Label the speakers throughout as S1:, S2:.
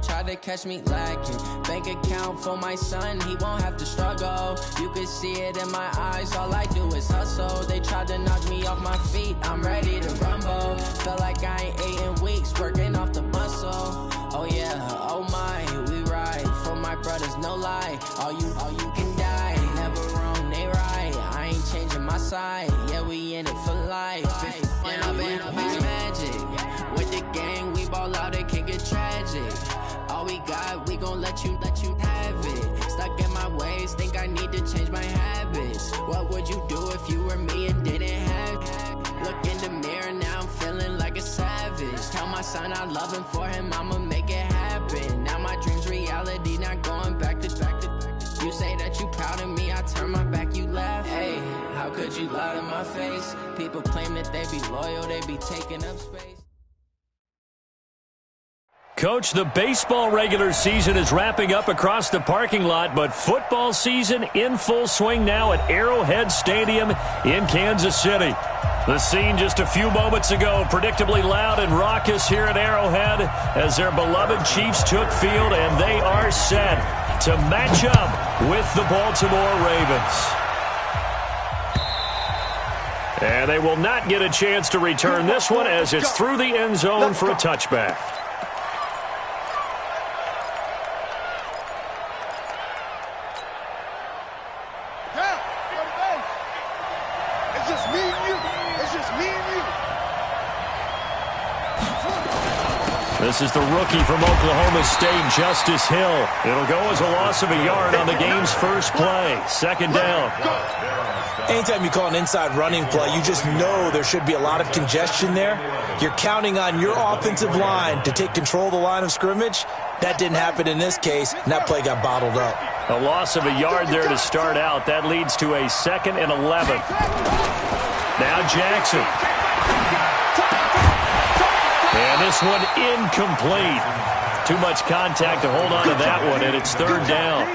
S1: Tried to catch me lacking. Bank account for my son, he won't have to struggle. You can see it in my eyes, all I do is hustle. They tried to knock me off my feet, I'm ready to rumble. Felt like I ain't ate in weeks, working off the muscle. Oh yeah, oh my, we ride for my brothers, no lie. All you can die, never wrong, they right. I ain't changing my side, yeah, we in it for life. And I've been magic. With the gang, we ball out, it can get tragic. All we got, we gon' let you have it. Stuck in my ways, think I need to change my habits. What would you do if you were me and didn't have it? Look in the mirror, now I'm feeling like a savage. Tell my son I love him, for him I'ma make it happen. Now my dream's reality, not going back to. You say that you proud of me, I turn my back, you laugh. Hey, how could you lie to my face? People claim that they be loyal, they be taking up space.
S2: Coach, the baseball regular season is wrapping up across the parking lot, but football season in full swing now at Arrowhead Stadium in Kansas City. The scene just a few moments ago, predictably loud and raucous here at Arrowhead as their beloved Chiefs took field, and they are set to match up with the Baltimore Ravens. And they will not get a chance to return this one as it's through the end zone for a touchback. This is the rookie from Oklahoma State, Justice Hill. It'll go as a loss of a yard on the game's first play. Second down.
S3: Anytime you call an inside running play, you just know there should be a lot of congestion there. You're counting on your offensive line to take control of the line of scrimmage. That didn't happen in this case, and that play got bottled up.
S2: A loss of a yard there to start out. That leads to a 2nd and 11. Now Jackson. And this one incomplete. Too much contact to hold on to that one, and it's third down.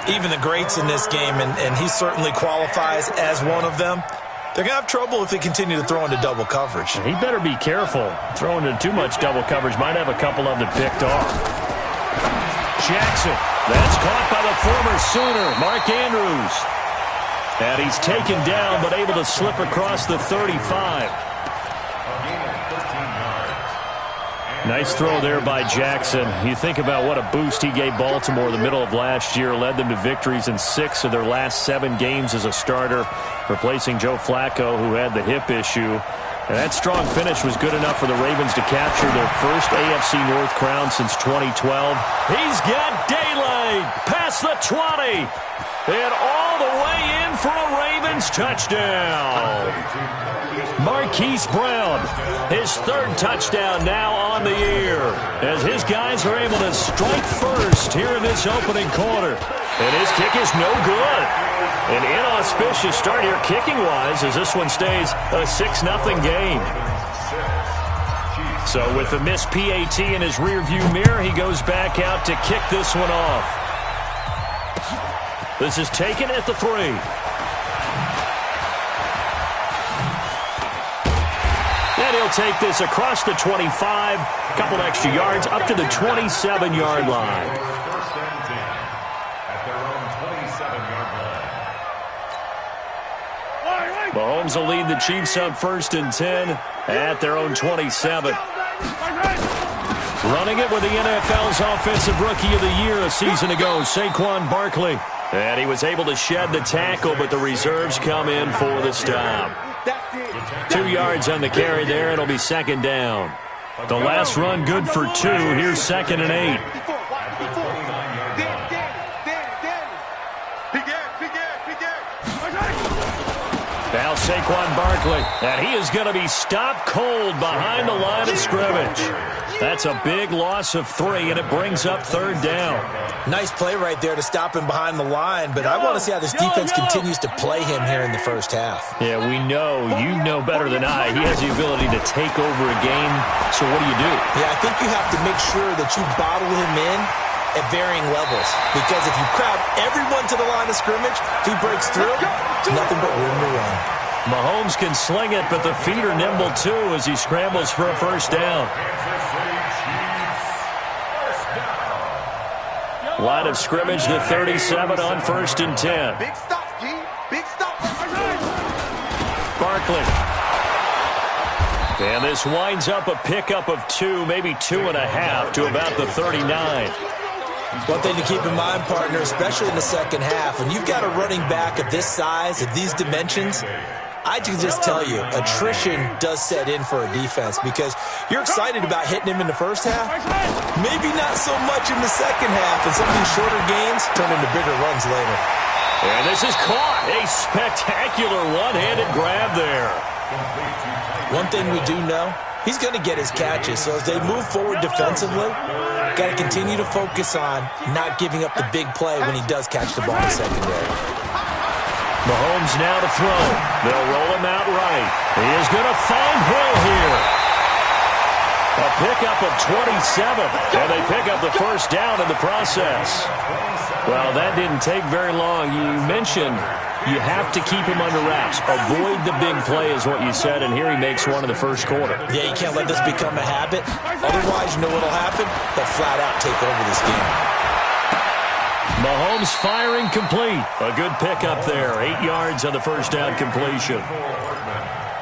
S3: Even the greats in this game, and he certainly qualifies as one of them, they're going to have trouble if they continue to throw into double coverage.
S2: He better be careful. Throwing into too much double coverage might have a couple of them picked off. Jackson. That's caught by the former Sooner, Mark Andrews. And he's taken down, but able to slip across the 35. Nice throw there by Jackson. You think about what a boost he gave Baltimore in the middle of last year, led them to victories in 6 of their last 7 games as a starter, replacing Joe Flacco, who had the hip issue. And that strong finish was good enough for the Ravens to capture their first AFC North crown since 2012. He's got daylight past the 20. And all the way in for a Ravens touchdown. Marquise Brown, his 3rd touchdown now on the year, as his guys are able to strike first here in this opening quarter. And his kick is no good. An inauspicious start here kicking-wise as this one stays a 6-0 game. So with the missed PAT in his rearview mirror, he goes back out to kick this one off. This is taken at the 3. And he'll take this across the 25, a couple extra yards up to the 27-yard line. Mahomes will lead the Chiefs up 1st and 10 at their own 27. Running it with the NFL's Offensive Rookie of the Year a season ago, Saquon Barkley. And he was able to shed the tackle, but the reserves come in for the stop. 2 yards on the carry there. It'll be 2nd down. The last run good for 2. Here's 2nd and 8. Now Saquon Barkley, and he is going to be stopped cold behind the line of scrimmage. That's a big loss of 3, and it brings up 3rd down.
S3: Nice play right there to stop him behind the line, but I want to see how this defense continues to play him here in the first half.
S2: Yeah, we know, you know better than I, he has the ability to take over a game, so what do you do?
S3: Yeah, I think you have to make sure that you bottle him in at varying levels, because if you crowd everyone to the line of scrimmage, if he breaks through, nothing but room to run.
S2: Mahomes can sling it, but the feet are nimble too as he scrambles for a first down. Line of scrimmage, the 37 on 1st and 10.
S4: Big stuff, G. Big stuff.
S2: Barkley. And this winds up a pickup of 2, maybe 2.5 to about the 39.
S3: One thing to keep in mind, partner, especially in the second half, when you've got a running back of this size, of these dimensions, I can just tell you, attrition does set in for a defense because you're excited about hitting him in the first half. Maybe not so much in the second half, and some of these shorter gains turn into bigger runs later.
S2: And this is caught. A spectacular one-handed grab there.
S3: One thing we do know, he's going to get his catches. So as they move forward defensively, got to continue to focus on not giving up the big play when he does catch the ball in the secondary.
S2: Mahomes now to throw. They'll roll him out right. He is going to find Hill here. A pickup of 27, and they pick up the first down in the process. Well, that didn't take very long. You mentioned you have to keep him under wraps. Avoid the big play is what you said, and here he makes one in the first quarter.
S3: Yeah, you can't let this become a habit. Otherwise, you know what will happen? They'll flat out take over this game.
S2: Mahomes firing complete. A good pickup there. 8 yards on the first down completion.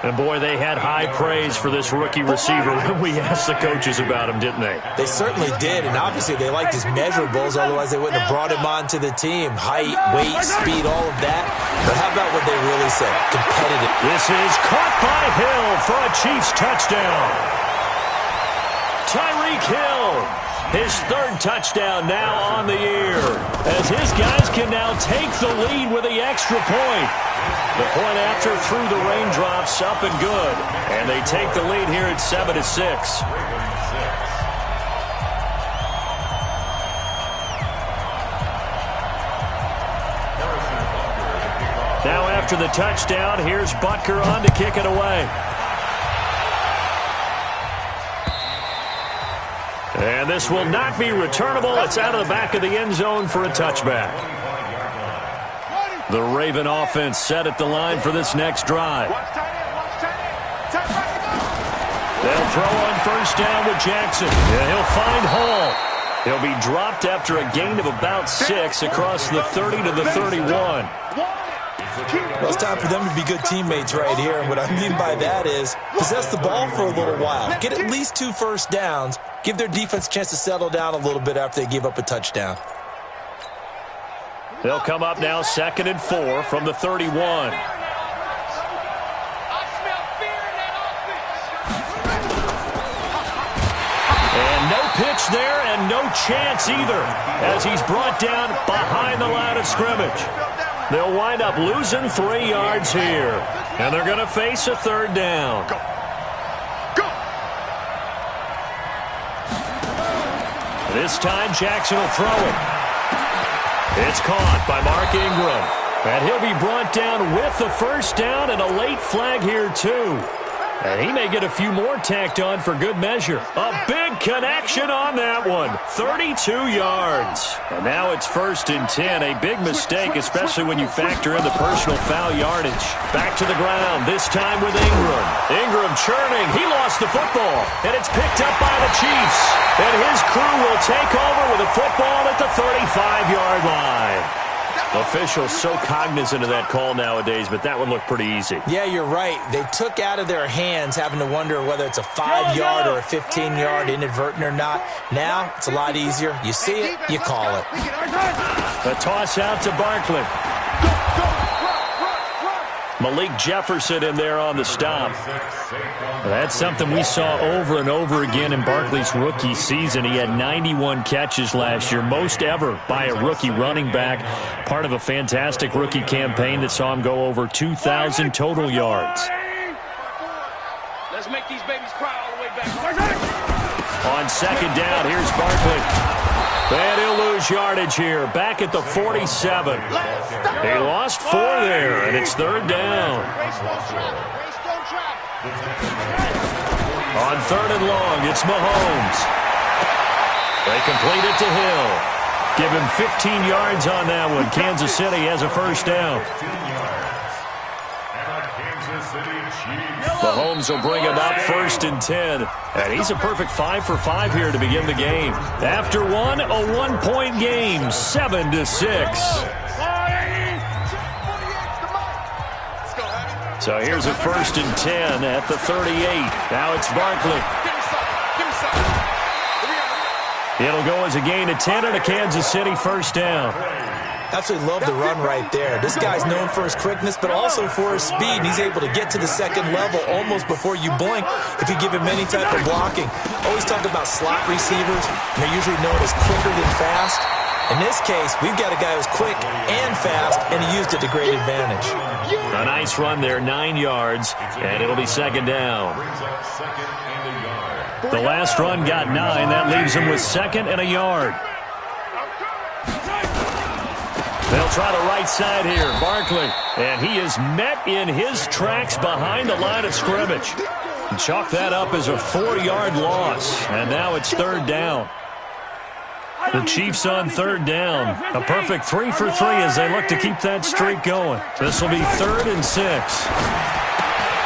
S2: And, boy, they had high praise for this rookie receiver when we asked the coaches about him, didn't they?
S3: They certainly did, and obviously they liked his measurables. Otherwise, they wouldn't have brought him onto the team. Height, weight, speed, all of that. But how about what they really said? Competitive.
S2: This is caught by Hill for a Chiefs touchdown. Tyreek Hill. His third touchdown now on the year, as his guys can now take the lead with the extra point. The point after through the raindrops, up and good. And they take the lead here at 7-6. Now after the touchdown, here's Butker on to kick it away. And this will not be returnable. It's out of the back of the end zone for a touchback. The Raven offense set at the line for this next drive. They'll throw on first down with Jackson. And he'll find Hall. He'll be dropped after a gain of about 6 across the 30 to the 31.
S3: Well, it's time for them to be good teammates right here. And what I mean by that is possess the ball for a little while. Get at least 2 first downs. Give their defense a chance to settle down a little bit after they give up a touchdown.
S2: They'll come up now 2nd and 4 from the 31. And no pitch there and no chance either as he's brought down behind the line of scrimmage. They'll wind up losing 3 yards here. And they're going to face a third down. This time Jackson will throw it. It's caught by Mark Ingram. And he'll be brought down with the first down and a late flag here too. And he may get a few more tacked on for good measure. A big connection on that one. 32 yards. And now it's 1st and 10. A big mistake, especially when you factor in the personal foul yardage. Back to the ground, this time with Ingram. Ingram churning. He lost the football. And it's picked up by the Chiefs. And his crew will take over with a football at the 35-yard line. Officials so cognizant of that call nowadays, but that would look pretty easy.
S3: Yeah, you're right. They took out of their hands having to wonder whether it's a 5-yard or a 15-yard inadvertent or not. Now, it's a lot easier. You see it, you call it.
S2: A toss out to Barkley. Malik Jefferson in there on the stop. That's something we saw over and over again in Barkley's rookie season. He had 91 catches last year, most ever by a rookie running back. Part of a fantastic rookie campaign that saw him go over 2,000 total yards.
S5: Let's make these babies cry all the way back.
S2: On second down, here's Barkley. And he'll lose yardage here, back at the 47. He lost 4 there, and it's third down. On 3rd and long, it's Mahomes. They complete it to Hill. Give him 15 yards on that one. Kansas City has a first down. Mahomes will bring him up 1st and 10. And he's a perfect 5 for 5 here to begin the game. After one, a 1-point game, 7-6. So here's a 1st and 10 at the 38. Now it's Barkley. It'll go as a gain of 10 and a Kansas City 1st down.
S3: Absolutely love the run right there. This guy's known for his quickness, but also for his speed. And he's able to get to the second level almost before you blink if you give him any type of blocking. Always talk about slot receivers. They're usually known as quicker than fast. In this case, we've got a guy who's quick and fast, and he used it to great advantage.
S2: A nice run there, 9 yards, and it'll be 2nd down. The last run got 9. That leaves him with 2nd and a yard. They'll try the right side here. Barkley. And he is met in his tracks behind the line of scrimmage. Chalk that up as a 4-yard loss. And now it's 3rd down. The Chiefs on 3rd down. A perfect 3 for 3 as they look to keep that streak going. This will be 3rd and 6.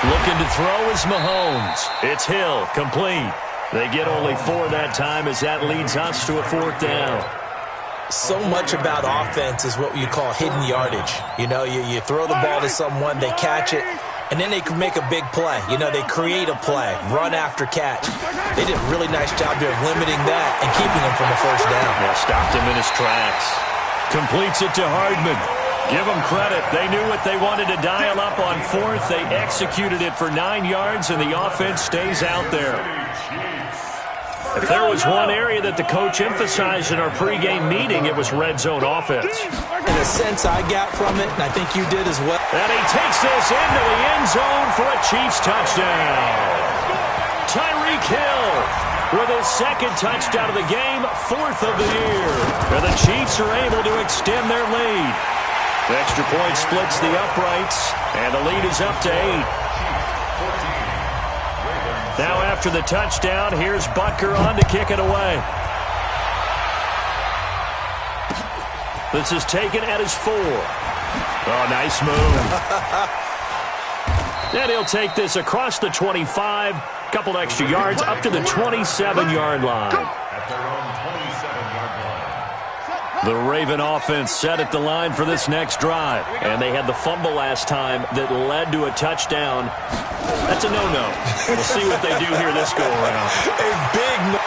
S2: Looking to throw is Mahomes. It's Hill. Complete. They get only 4 that time as that leads us to a 4th down.
S3: So much about offense is what you call hidden yardage. You know, you throw the ball to someone, they catch it, and then they can make a big play. You know, they create a play, run after catch. They did a really nice job there of limiting that and keeping him from the 1st down.
S2: Yeah, stopped him in his tracks. Completes it to Hardman. Give them credit. They knew what they wanted to dial up on 4th. They executed it for 9 yards, and the offense stays out there. If there was one area that the coach emphasized in our pregame meeting, it was red zone offense.
S3: In a sense I got from it, and I think you did as well.
S2: And he takes this into the end zone for a Chiefs touchdown. Tyreek Hill with his 2nd touchdown of the game, 4th of the year. And the Chiefs are able to extend their lead. The extra point splits the uprights, and the lead is up to 8. Now after the touchdown, here's Butker on to kick it away. This is taken at his 4. Oh, nice move. And he'll take this across the 25, couple extra yards, up to the 27-yard line. The Raven offense set at the line for this next drive. And they had the fumble last time that led to a touchdown. That's a no-no. We'll see what they do here this go-around.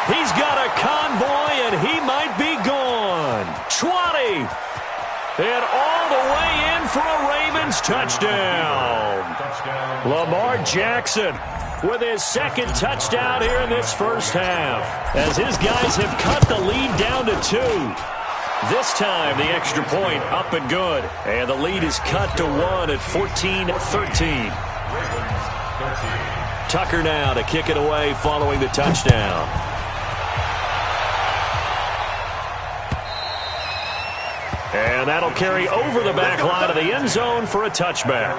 S2: He's got a convoy, and he might be gone. 20. And all the way in for a Ravens touchdown. Lamar Jackson with his 2nd touchdown here in this 1st half, as his guys have cut the lead down to 2. This time, the extra point up and good. And the lead is cut to 1 at 14-13. Tucker now to kick it away following the touchdown. And that'll carry over the back line of the end zone for a touchback.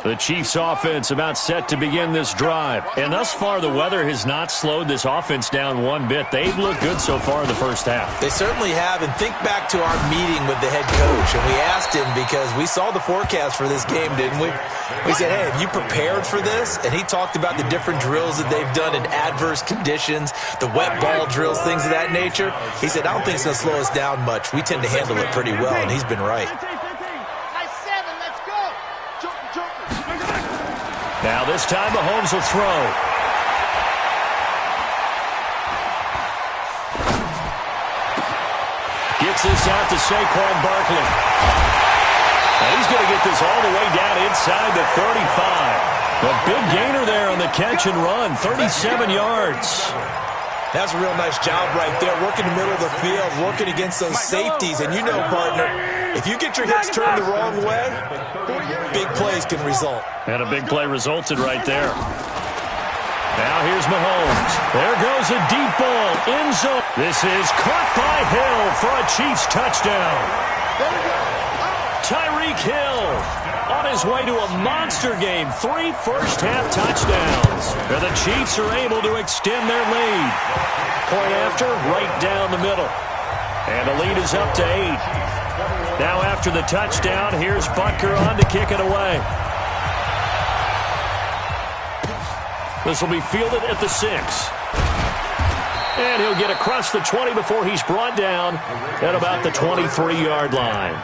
S2: The Chiefs offense about set to begin this drive. And thus far, the weather has not slowed this offense down one bit. They've looked good so far in the 1st half.
S3: They certainly have. And think back to our meeting with the head coach. And we asked him, because we saw the forecast for this game, didn't we? We said, hey, have you prepared for this? And he talked about the different drills that they've done in adverse conditions, the wet ball drills, things of that nature. He said, I don't think it's going to slow us down much. We tend to handle it pretty well, and he's been right.
S2: Now this time Mahomes will throw. Gets this out to Saquon Barkley. And he's going to get this all the way down inside the 35. A big gainer there on the catch and run, 37 yards.
S3: That's a real nice job right there, working the middle of the field, working against those safeties. And you know, partner, if you get your hips turned the wrong way, big plays can result.
S2: And a big play resulted right there. Now here's Mahomes. There goes a deep ball, end zone. This is caught by Hill for a Chiefs touchdown. Tyreek Hill on his way to a monster game. 3 first-half touchdowns. And the Chiefs are able to extend their lead. Point after, right down the middle. And the lead is up to 8. Now after the touchdown, here's Butker on to kick it away. This will be fielded at the 6. And he'll get across the 20 before he's brought down at about the 23-yard line.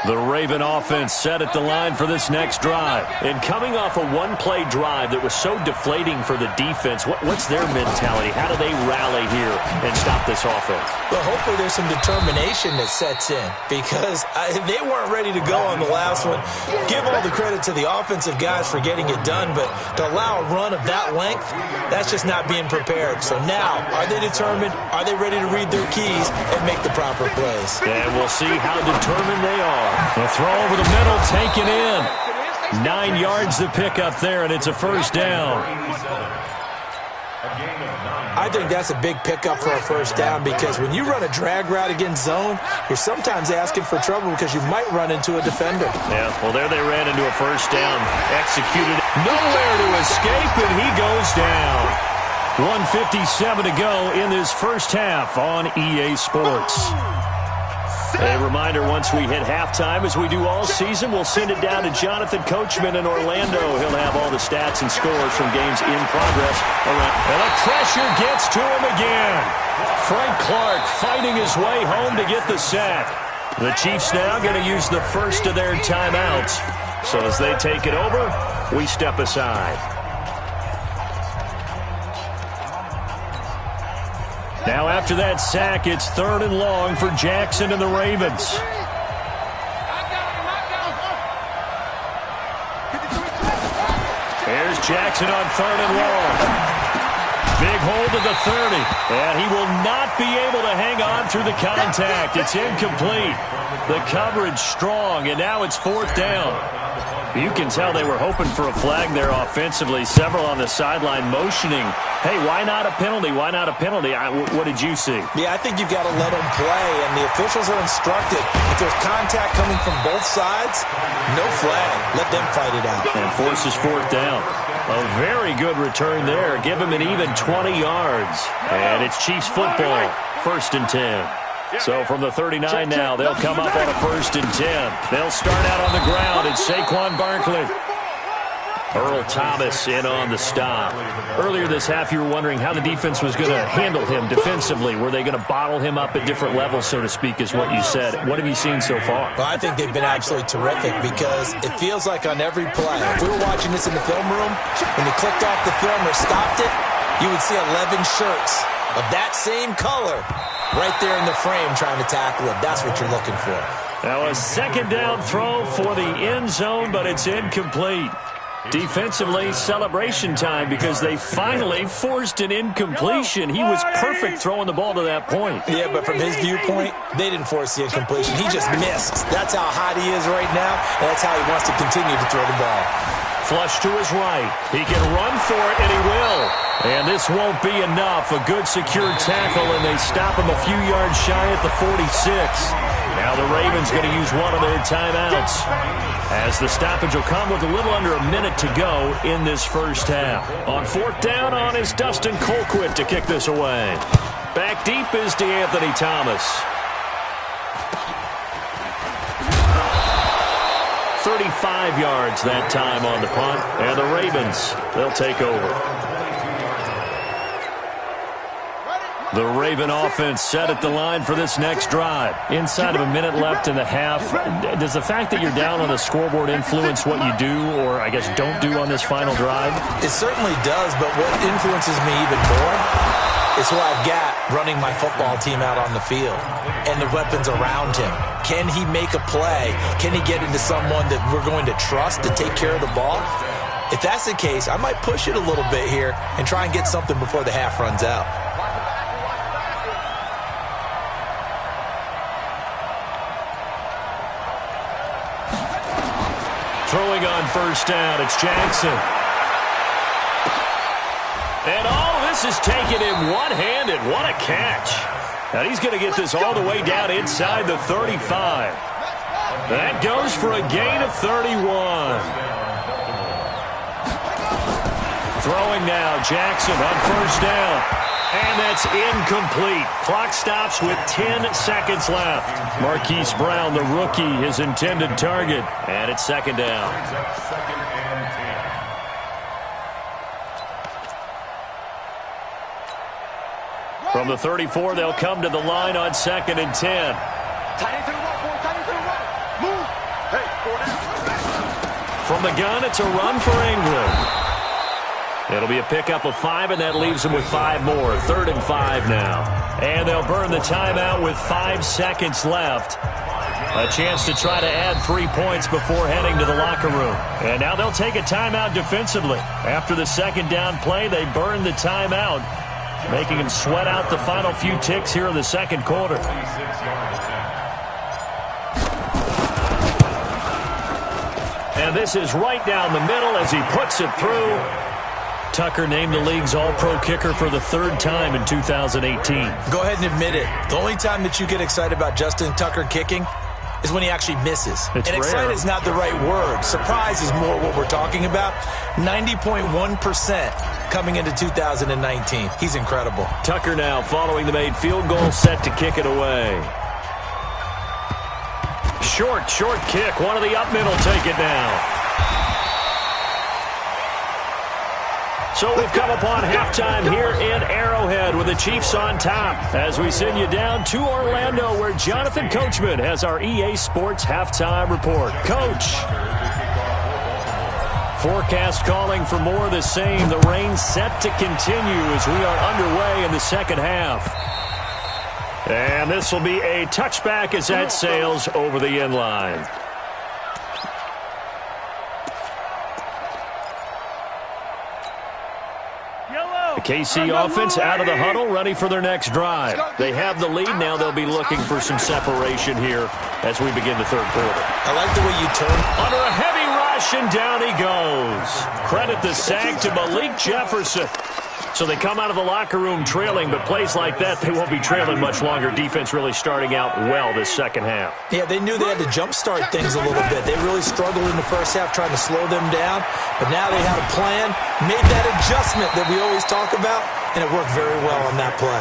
S2: The Raven offense set at the line for this next drive. And coming off a one-play drive that was so deflating for the defense, what's their mentality? How do they rally here and stop this offense?
S3: Well, hopefully there's some determination that sets in because they weren't ready to go on the last one. Give all the credit to the offensive guys for getting it done, but to allow a run of that length, that's just not being prepared. So now, are they determined? Are they ready to read their keys and make the proper plays?
S2: And we'll see how determined they are. The throw over the middle, taken in. 9 yards to pick up there, and it's a first down.
S3: I think that's a big pickup for a first down because when you run a drag route against zone, you're sometimes asking for trouble because you might run into a defender.
S2: Yeah, well, there they ran into a first down. Executed nowhere to escape, and he goes down. 1:57 to go in this first half on EA Sports. A reminder, once we hit halftime, as we do all season, we'll send it down to Jonathan Coachman in Orlando. He'll have all the stats and scores from games in progress. And the pressure gets to him again. Frank Clark fighting his way home to get the sack. The Chiefs now going to use the first of their timeouts. So as they take it over, we step aside. Now after that sack, it's 3rd and long for Jackson and the Ravens. Here's Jackson on 3rd and long. Big hold to the 30. And he will not be able to hang on through the contact. It's incomplete. The coverage strong, and now it's 4th down. You can tell they were hoping for a flag there offensively. Several on the sideline motioning, hey, why not a penalty? Why not a penalty? What did you see?
S3: Yeah, I think you've got to let them play, and the officials are instructed. If there's contact coming from both sides, no flag. Let them fight it out.
S2: And forces 4th down. A very good return there. Give him an even 20 yards. And it's Chiefs football, 1st and 10. So from the 39 now, they'll come up on a 1st and 10. They'll start out on the ground. It's Saquon Barkley. Earl Thomas in on the stop. Earlier this half, you were wondering how the defense was going to handle him defensively. Were they going to bottle him up at different levels, so to speak, is what you said. What have you seen so far?
S3: Well, I think they've been absolutely terrific because it feels like on every play, if we were watching this in the film room, when they clicked off the film or stopped it, you would see 11 shirts of that same color right there in the frame trying to tackle him. That's what you're looking for.
S2: Now a 2nd down throw for the end zone, but it's incomplete. Defensively, celebration time because they finally forced an incompletion. He was perfect throwing the ball to that point.
S3: Yeah, but from his viewpoint, they didn't force the incompletion. He just missed. That's how hot he is right now, and that's how he wants to continue to throw the ball.
S2: Flush to his right. He can run for it, and he will. And this won't be enough. A good secure tackle, and they stop him a few yards shy at the 46. Now the Ravens going to use one of their timeouts, as the stoppage will come with a little under a minute to go in this first half. On 4th down on is Dustin Colquitt to kick this away. Back deep is DeAnthony Thomas. 35 yards that time on the punt, and the Ravens, they'll take over. The Raven offense set at the line for this next drive. Inside of a minute left in the half, does the fact that you're down on the scoreboard influence what you do, or I guess don't do on this final drive?
S3: It certainly does, but what influences me even more is who I've got running my football team out on the field and the weapons around him. Can he make a play? Can he get into someone that we're going to trust to take care of the ball? If that's the case, I might push it a little bit here and try and get something before the half runs out.
S2: Throwing on first down, it's Jackson. And this is taken in one-handed. What a catch. And he's going to get this all the way down inside the 35. That goes for a gain of 31. Throwing now, Jackson on first down. And that's incomplete. Clock stops with 10 seconds left. Marquise Brown, the rookie, his intended target. And it's second down. From the 34, they'll come to the line on 2nd and 10.
S4: Tight end to the right, boy. Tight end to the right. Move. Hey, go down.
S2: From the gun, it's a run for England. It'll be a pickup of 5, and that leaves them with 5 more. 3rd and 5 now. And they'll burn the timeout with 5 seconds left. A chance to try to add 3 points before heading to the locker room. And now they'll take a timeout defensively. After the second down play, they burn the timeout, making them sweat out the final few ticks here in the second quarter. And this is right down the middle as he puts it through. Tucker named the league's all-pro kicker for the 3rd time in 2018.
S3: Go ahead and admit it. The only time that you get excited about Justin Tucker kicking is when he actually misses.
S2: It's
S3: and
S2: rare.
S3: excited is not the right word. Surprise is more what we're talking about. 90.1% coming into 2019. He's incredible.
S2: Tucker now following the made field goal, set to kick it away. Short kick. One of the up middle take it now. So we've come upon halftime here in Arrowhead with the Chiefs on top as we send you down to Orlando where Jonathan Coachman has our EA Sports halftime report. Coach. Forecast calling for more of the same. The rain set to continue as we are underway in the second half. And this will be a touchback as that sails over the end line. The KC offense out of the huddle, ready for their next drive. They have the lead. Now they'll be looking for some separation here as we begin the third quarter.
S3: I like the way you turn.
S2: Under a heavy rush, and down he goes. Credit the sack to Malik Jefferson. So they come out of the locker room trailing, but plays like that, they won't be trailing much longer. Defense really starting out well this second half.
S3: Yeah, they knew they had to jumpstart things a little bit. They really struggled in the first half trying to slow them down, but now they had a plan, made that adjustment that we always talk about, and it worked very well on that play.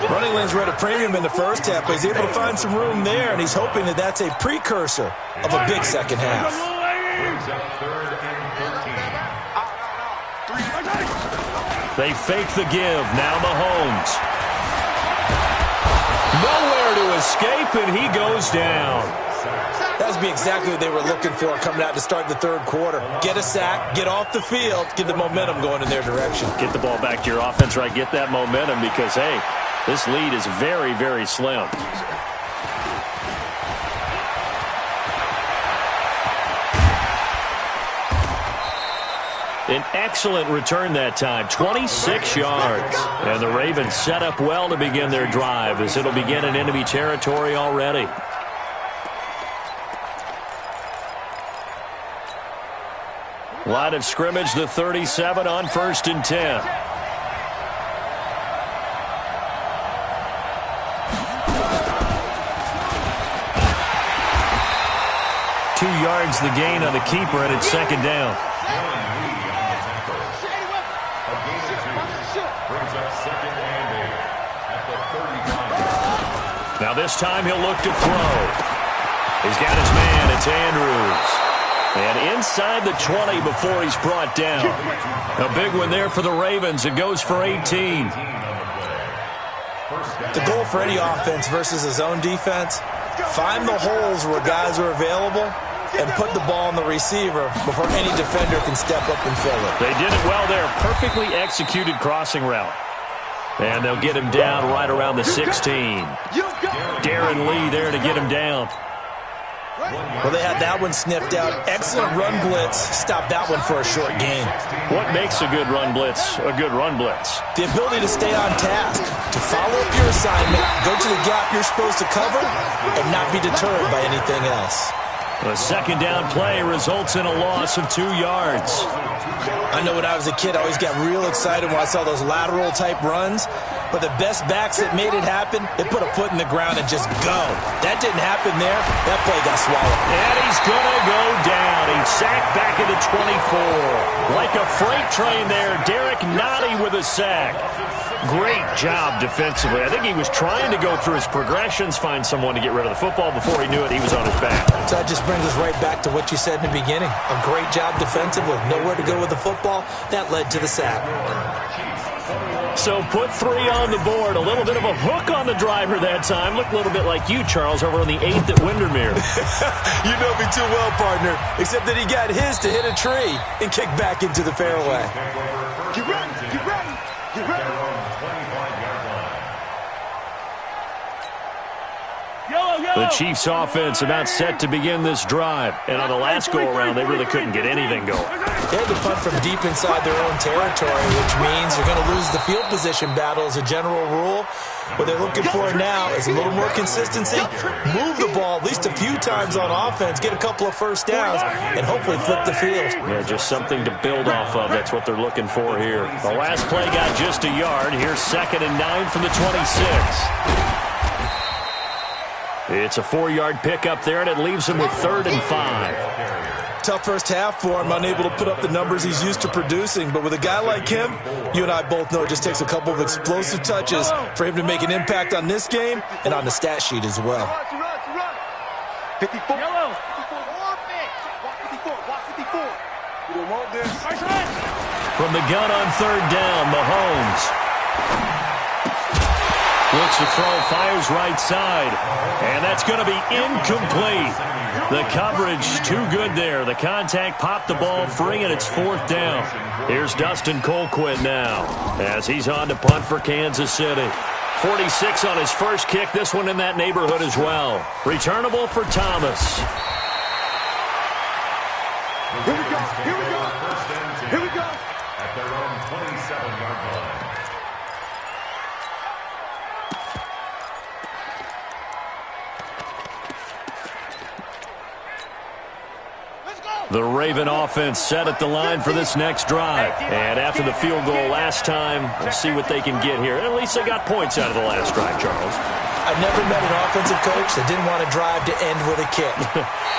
S3: Running lanes were at a premium in the first half, but he's able to find some room there, and he's hoping that that's a precursor of a big second half.
S2: They fake the give. Now Mahomes. Nowhere to escape, and he goes down.
S3: That would be exactly what they were looking for coming out to start the third quarter. Get a sack, get off the field, get the momentum going in their direction.
S2: Get the ball back to your offense, right? Get that momentum because, hey, this lead is very, very slim. An excellent return that time, 26 yards. And the Ravens set up well to begin their drive as it'll begin in enemy territory already. Line of scrimmage, the 37 on 1st and 10. Two yards the gain on the keeper, and it's second down. Now this time he'll look to throw. He's got his man. It's Andrews. And inside the 20 before he's brought down. A big one there for the Ravens. It goes for 18.
S3: The goal for any offense versus his own defense, find the holes where guys are available and put the ball on the receiver before any defender can step up and fill it.
S2: They did it well there. Perfectly executed crossing route. And they'll get him down right around the 16. Darren Lee there to get him down.
S3: Well, they had that one sniffed out. Excellent run blitz. Stopped that one for a short gain.
S2: What makes a good run blitz a good run blitz?
S3: The ability to stay on task, to follow up your assignment, go to the gap you're supposed to cover, and not be deterred by anything else.
S2: The second down play results in a loss of 2 yards.
S3: I know when I was a kid, I always got real excited when I saw those lateral type runs. But the best backs that made it happen, they put a foot in the ground and just go. That didn't happen there. That play got swallowed.
S2: And he's going to go down. He's sacked back at the 24. Like a freight train there, Derek Nottie with a sack. Great job defensively. I think he was trying to go through his progressions, find someone to get rid of the football. Before he knew it, he was on his back.
S3: So that just brings us right back to what you said in the beginning. A great job defensively. Nowhere to go with the football. That led to the sack.
S2: So put 3 on the board. A little bit of a hook on the driver that time. Looked a little bit like you, Charles, over on the 8th at Windermere.
S3: You know me too well, partner. Except that he got his to hit a tree and kick back into the fairway.
S4: Get ready, get ready, get ready.
S2: The Chiefs offense about set to begin this drive. And on the last go-around, they really couldn't get anything going.
S3: They had to punt from deep inside their own territory, which means you're going to lose the field position battle as a general rule. What they're looking for now is a little more consistency, move the ball at least a few times on offense, get a couple of first downs, and hopefully flip the field.
S2: Yeah, just something to build off of. That's what they're looking for here. The last play got just a yard. Here's 2nd and 9 from the 26. It's a 4-yard pickup there, and it leaves him with 3rd and 5.
S3: Tough first half for him, unable to put up the numbers he's used to producing. But with a guy like him, you and I both know it just takes a couple of explosive touches for him to make an impact on this game and on the stat sheet as well.
S4: 54. Yellow. 54. Walk 54. Walk 54. You don't want this.
S2: From the gun on 3rd down, Mahomes looks to throw, fires right side, and that's going to be incomplete. The coverage too good there. The contact popped the ball free, and it's 4th down. Here's Dustin Colquitt now as he's on to punt for Kansas City. 46 on his first kick. This one in that neighborhood as well. Returnable for Thomas.
S4: Here we go. Here we go. Here we go. At their own 27-yard line.
S2: The Raven offense set at the line for this next drive. And after the field goal last time, we'll see what they can get here. At least they got points out of the last drive, Charles.
S3: I never met an offensive coach that didn't want to drive to end with a kick.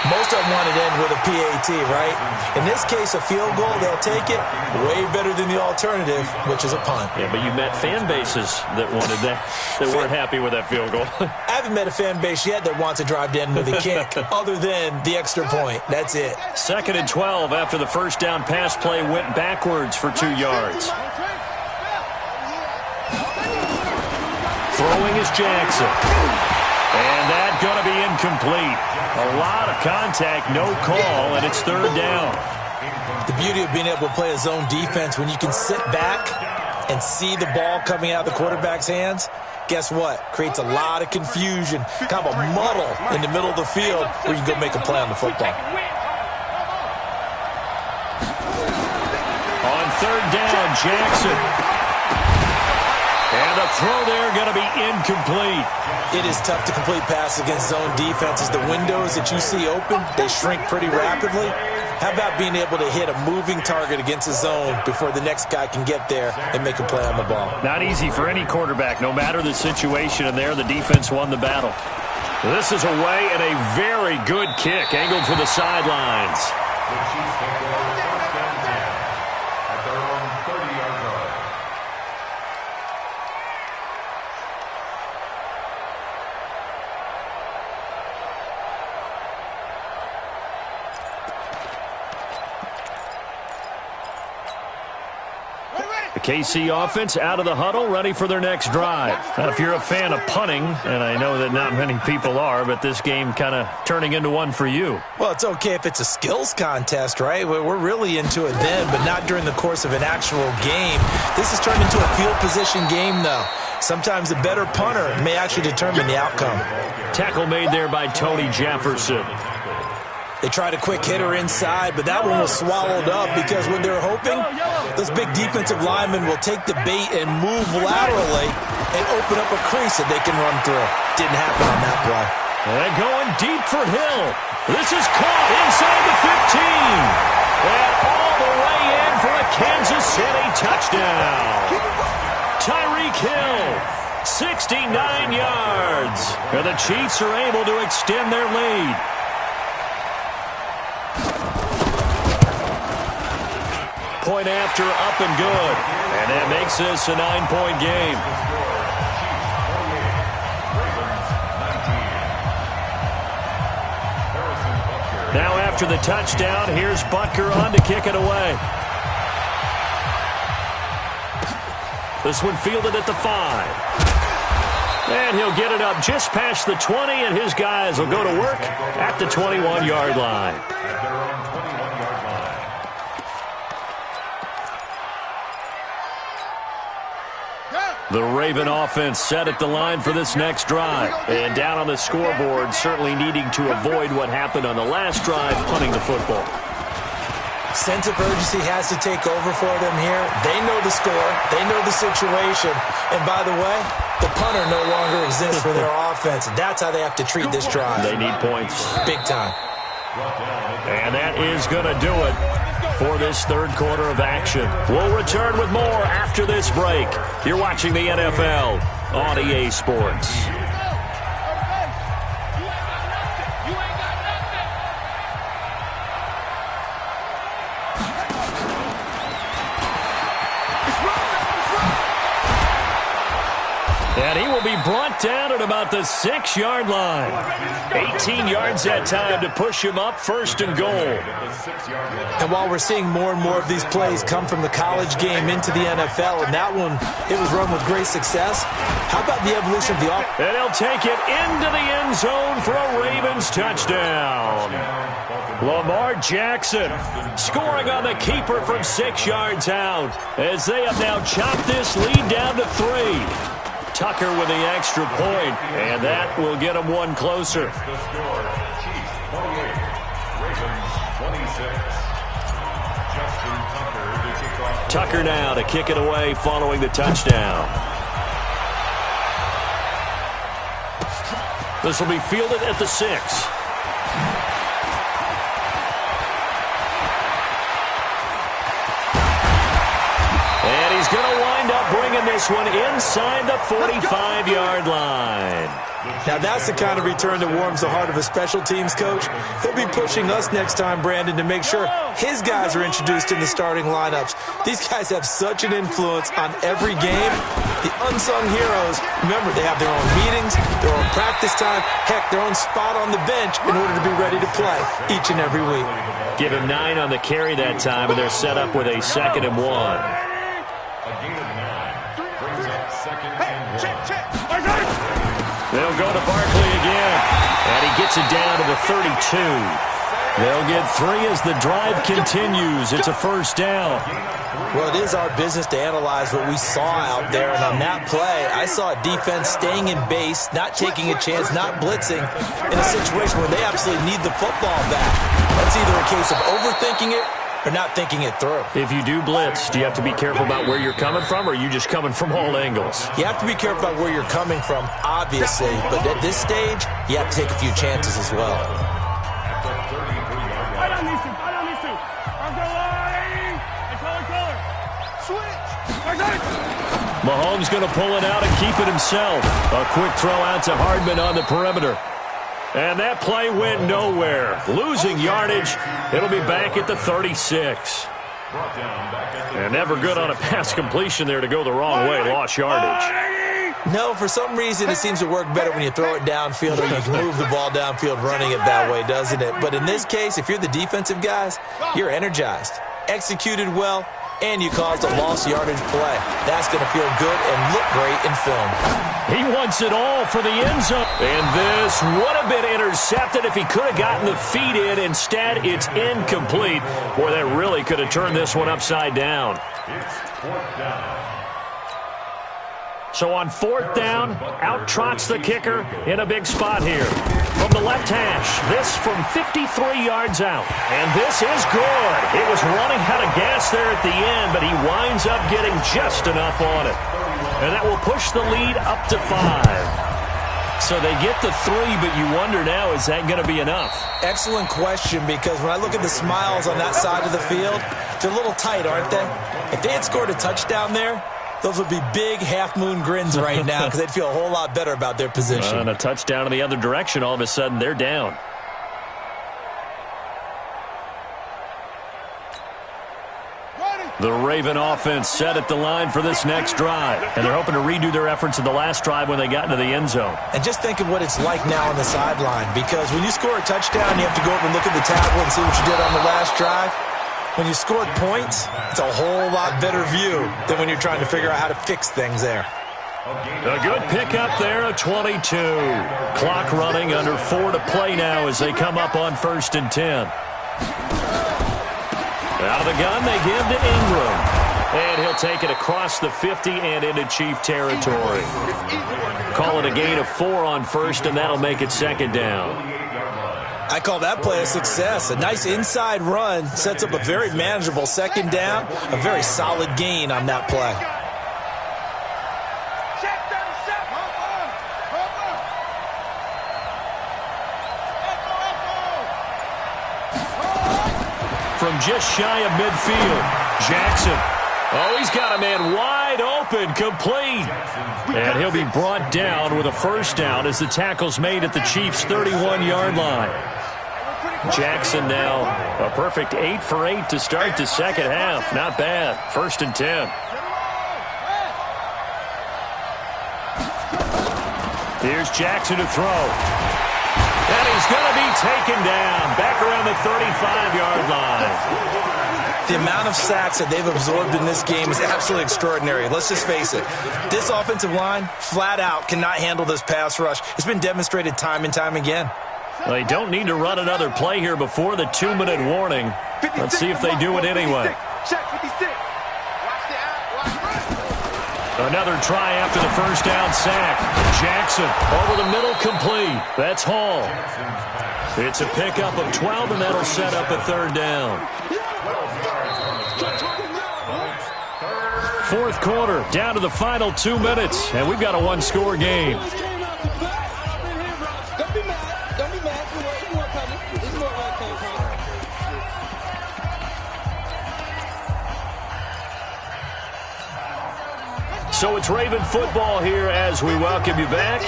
S3: Most of them wanted to end with a PAT, right? In this case, a field goal, they'll take it. Way better than the alternative, which is a punt.
S2: Yeah, but you met fan bases that wanted that, that weren't happy with that field goal.
S3: I haven't met a fan base yet that wants to drive to end with a kick, other than the extra point. That's it.
S2: 2nd and 12 after the first down pass play went backwards for 2 yards. Throwing is Jackson. And that's going to be incomplete. A lot of contact, no call, and it's 3rd down.
S3: The beauty of being able to play a zone defense, when you can sit back and see the ball coming out of the quarterback's hands, guess what? Creates a lot of confusion, kind of a muddle in the middle of the field where you can go make a play on the football.
S2: On 3rd down, Jackson. And the throw there going to be incomplete.
S3: It is tough to complete passes against zone defenses. The windows that you see open, they shrink pretty rapidly. How about being able to hit a moving target against a zone before the next guy can get there and make a play on the ball?
S2: Not easy for any quarterback, no matter the situation. And there, the defense won the battle. This is away and a very good kick, angled for the sidelines.
S4: At their own 30-yard line.
S2: The KC offense out of the huddle, ready for their next drive. Now, if you're a fan of punting, and I know that not many people are, but this game kind of turning into one for you.
S3: Well, it's okay if it's a skills contest, right? We're really into it then, but not during the course of an actual game. This has turned into a field position game, though. Sometimes the better punter may actually determine the outcome.
S2: Tackle made there by Tony Jefferson.
S3: They tried a quick hitter inside, but that one was swallowed up because when they're hoping, those big defensive linemen will take the bait and move laterally and open up a crease that they can run through. Didn't happen on that play.
S2: And going deep for Hill. This is caught inside the 15. And all the way in for a Kansas City touchdown. Tyreek Hill, 69 yards. And the Chiefs are able to extend their lead. Point after, up and good. And that makes this a 9-point game. Now after the touchdown, here's Butker on to kick it away. This one fielded at the 5. And he'll get it up just past the 20, and his guys will go to work at the 21-yard line. The Raven offense set at the line for this next drive. And down on the scoreboard, certainly needing to avoid what happened on the last drive, punting the football.
S3: Sense of urgency has to take over for them here. They know the score. They know the situation. And by the way, the punter no longer exists for their offense. And that's how they have to treat this drive.
S2: They need points.
S3: Big time.
S2: And that is going to do it for this third quarter of action. We'll return with more after this break. You're watching the NFL on EA Sports. And he will be brought down at about the 6-yard line. 18 yards that time to push him up, first and goal.
S3: And while we're seeing more and more of these plays come from the college game into the NFL, and that one, it was run with great success, how about the evolution of the offense?
S2: And he'll take it into the end zone for a Ravens touchdown. Lamar Jackson scoring on the keeper from 6 yards out as they have now chopped this lead down to 3. Tucker with the extra point, and that will get him one closer. Tucker now to kick it away following the touchdown. This will be fielded at the 6. And he's going to wind up bringing this one inside the 45-yard line.
S3: Now that's the kind of return that warms the heart of a special teams coach. He'll be pushing us next time, Brandon, to make sure his guys are introduced in the starting lineups. These guys have such an influence on every game. The unsung heroes, remember, they have their own meetings, their own practice time, heck, their own spot on the bench in order to be ready to play each and every week.
S2: Give him 9 on the carry that time, and they're set up with a 2nd and 1. They'll go to Barkley again, and he gets it down to the 32. They'll get 3 as the drive continues. It's a first down.
S3: Well, it is our business to analyze what we saw out there, and on that play, I saw a defense staying in base, not taking a chance, not blitzing, in a situation where they absolutely need the football back. That's either a case of overthinking it or not thinking it through.
S2: If you do blitz, do you have to be careful about where you're coming from, or are you just coming from all angles?
S3: You have to be careful about where you're coming from, obviously, but at this stage, you have to take a few chances as well.
S2: Mahomes going to pull it out and keep it himself. A quick throw out to Hardman on the perimeter. And that play went nowhere. Losing yardage. It'll be back at the 36. And never good on a pass completion there to go the wrong way. Lost yardage.
S3: No, for some reason it seems to work better when you throw it downfield or you move the ball downfield running it that way, doesn't it? But in this case, if you're the defensive guys, you're energized, executed well, and you caused a lost yardage play. That's going to feel good and look great in film.
S2: He wants it all for the end zone. And this would have been intercepted if he could have gotten the feet in. Instead, it's incomplete. Boy, that really could have turned this one upside down. It's 4th down. So on 4th down, out trots the kicker in a big spot here. From the left hash, this from 53 yards out. And this is good. It was running out of gas there at the end, but he winds up getting just enough on it. And that will push the lead up to 5. So they get the 3, but you wonder now, is that going to be enough?
S3: Excellent question, because when I look at the smiles on that side of the field, they're a little tight, aren't they? If they had scored a touchdown there, those would be big half-moon grins right now because they'd feel a whole lot better about their position.
S2: And a touchdown in the other direction, all of a sudden they're down. The Raven offense set at the line for this next drive. And they're hoping to redo their efforts in the last drive when they got into the end zone.
S3: And just think of what it's like now on the sideline, because when you score a touchdown, you have to go over and look at the tablet and see what you did on the last drive. When you scored points, it's a whole lot better view than when you're trying to figure out how to fix things there.
S2: A good pickup there, a 22. Clock running, under 4 to play now as they come up on 1st and 10. Out of the gun, they give to Ingram. And he'll take it across the 50 and into Chief territory. Call it a gain of 4 on 1st, and that'll make it 2nd down.
S3: I call that play a success. A nice inside run sets up a very manageable 2nd down. A very solid gain on that play.
S2: From just shy of midfield, Jackson. Oh, he's got a man wide open, complete. And he'll be brought down with a 1st down as the tackle's made at the Chiefs' 31-yard line. Jackson now a perfect 8 for 8 to start the 2nd half. Not bad. 1st and 10. Here's Jackson to throw. And he's going to be taken down back around the 35-yard line.
S3: The amount of sacks that they've absorbed in this game is absolutely extraordinary. Let's just face it. This offensive line, flat out, cannot handle this pass rush. It's been demonstrated time and time again.
S2: Well, they don't need to run another play here before the 2-minute warning. Let's see if they do it anyway. Another try after the 1st down sack. Jackson over the middle, complete. That's Hall. It's a pickup of 12, and that'll set up a 3rd down. 4th quarter, down to the final 2 minutes, and we've got a 1-score game. So it's Raven football here as we welcome you back.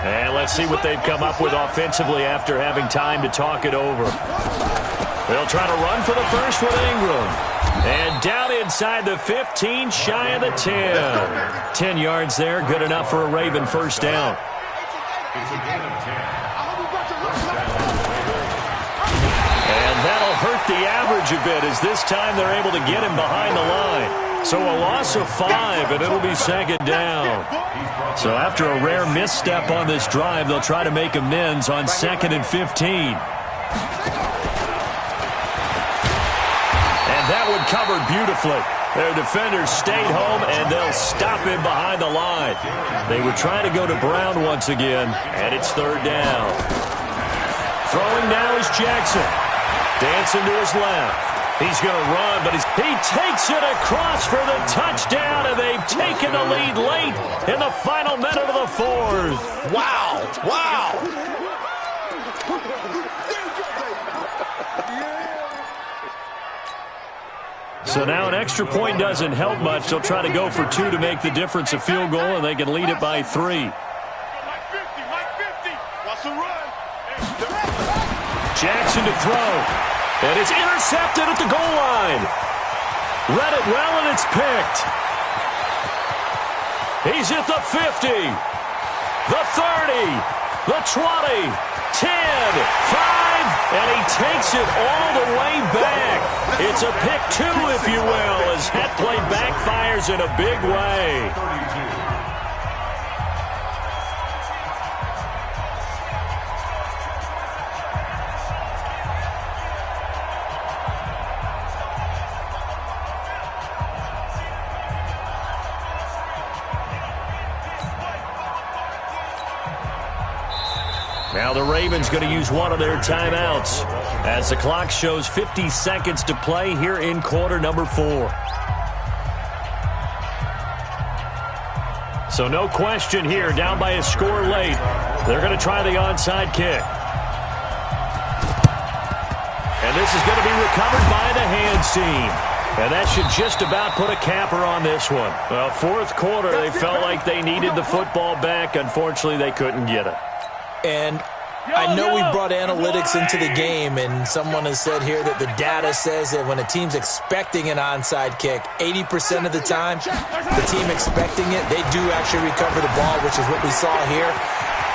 S2: And let's see what they've come up with offensively after having time to talk it over. They'll try to run for the 1st with Ingram. And down inside the 15, shy of the 10. 10 yards there, good enough for a Raven 1st down. And that'll hurt the average a bit as this time they're able to get him behind the line. So a loss of 5, and it'll be 2nd down. So after a rare misstep on this drive, they'll try to make amends on 2nd and 15. And that one covered beautifully. Their defenders stayed home, and they'll stop him behind the line. They were trying to go to Brown once again, and it's 3rd down. Throwing now is Jackson. Dancing to his left. He's going to run, but he takes it across for the touchdown, and they've taken the lead late in the final minute of the 4th.
S3: Wow. Wow.
S2: So now an extra point doesn't help much. They'll try to go for 2 to make the difference a field goal, and they can lead it by 3. Jackson to throw. And it's intercepted at the goal line. Read it well, and it's picked. He's at the 50, the 30, the 20, 10, 5, and he takes it all the way back. It's a pick 2, if you will, as that play backfires in a big way. Now the Ravens going to use one of their timeouts as the clock shows 50 seconds to play here in quarter number 4. So no question here, down by a score late. They're going to try the onside kick. And this is going to be recovered by the hands team. And that should just about put a capper on this one. Well, fourth quarter, they felt like they needed the football back. Unfortunately, they couldn't get it.
S3: And I know we brought analytics into the game, and someone has said here that the data says that when a team's expecting an onside kick, 80% of the time, the team expecting it, they do actually recover the ball, which is what we saw here.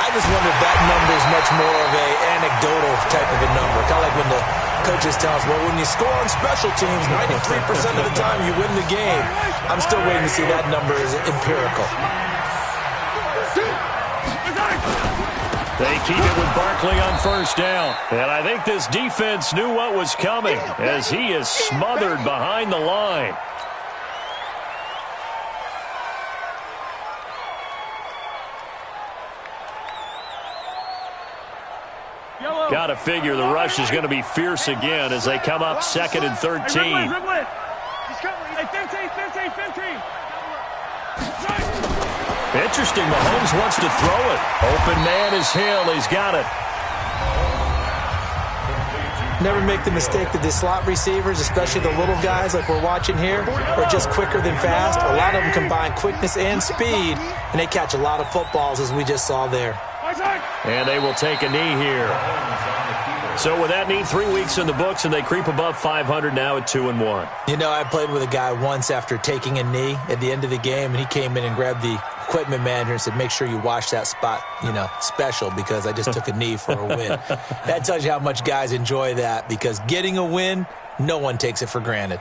S3: I just wonder if that number is much more of an anecdotal type of a number. Kind of like when the coaches tell us, well, when you score on special teams, 93% of the time you win the game. I'm still waiting to see that number is empirical.
S2: They keep it with Barkley on first down. And I think this defense knew what was coming as he is smothered behind the line. Got to figure the rush is going to be fierce again as they come up 2nd and 13. Interesting, Mahomes wants to throw it. Open man is Hill. He's got it.
S3: Never make the mistake that the slot receivers, especially the little guys like we're watching here, are just quicker than fast. A lot of them combine quickness and speed, and they catch a lot of footballs, as we just saw there.
S2: And they will take a knee here. So with that knee, 3 weeks in the books, and they creep above 500 now at 2-1.
S3: You know, I played with a guy once after taking a knee at the end of the game, and he came in and grabbed the equipment manager and said, make sure you wash that spot, special, because I just took a knee for a win. That tells you how much guys enjoy that, because getting a win, no one takes it for granted.